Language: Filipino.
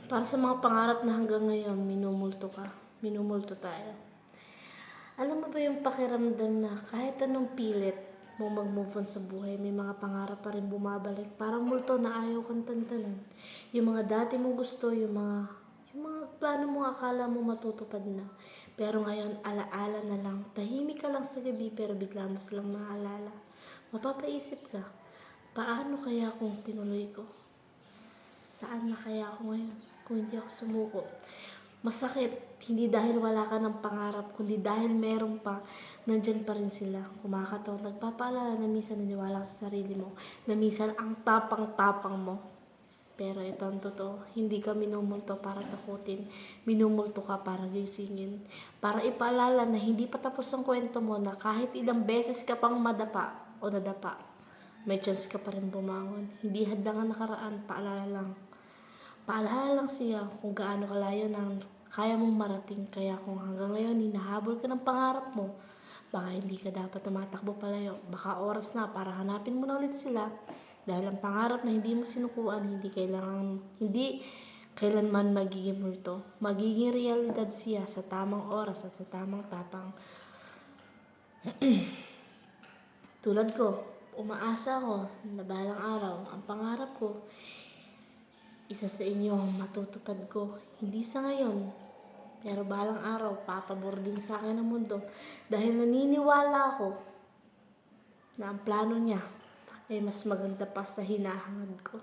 Para sa mga pangarap na hanggang ngayon minumulto ka, minumulto tayo. Alam mo ba yung pakiramdam na kahit anong pilit mong mag-move on sa buhay, may mga pangarap pa rin bumabalik. Parang multo na ayaw kang tantanan. Yung mga dati mong gusto, yung mga plano mo akala mo matutupad na. Pero ngayon, alaala na lang. Tahimik ka lang sa gabi pero bigla mo silang maalala. Mapapaisip ka, paano kaya kung tinuloy ko? Saan na kaya ako ngayon kung hindi ako sumuko? Masakit, hindi dahil wala ka ng pangarap, kundi dahil meron pa, nandyan pa rin sila. Kumakatawan, nagpapaalala na minsan naniwala ka sa sarili mo, na minsan ang tapang-tapang mo. Pero ito ang totoo, hindi ka minumulto para takutin, minumulto ka para gisingin. Para ipaalala na hindi pa tapos ang kwento mo, na kahit ilang beses ka pang madapa o nadapa, may chance ka pa rin bumangon. Hindi hadlang ang nakaraan, paalala lang. Paalala lang siya kung gaano kalayo nang kaya mong marating. Kaya kung hanggang ngayon hinahabol ka ng pangarap mo, baka hindi ka dapat tumatakbo palayo. Baka oras na para hanapin mo na ulit sila. Dahil ang pangarap na hindi mo sinukuan, hindi kailanman magiging multo. Magiging realidad siya sa tamang oras at sa tamang tapang. Tulad ko, umaasa ako na balang araw, ang pangarap ko, isa sa inyo ang matutupad ko. Hindi sa ngayon, pero balang araw, papabording sa akin ang mundo. Dahil naniniwala ako na ang plano niya ay mas maganda pa sa hinahangad ko.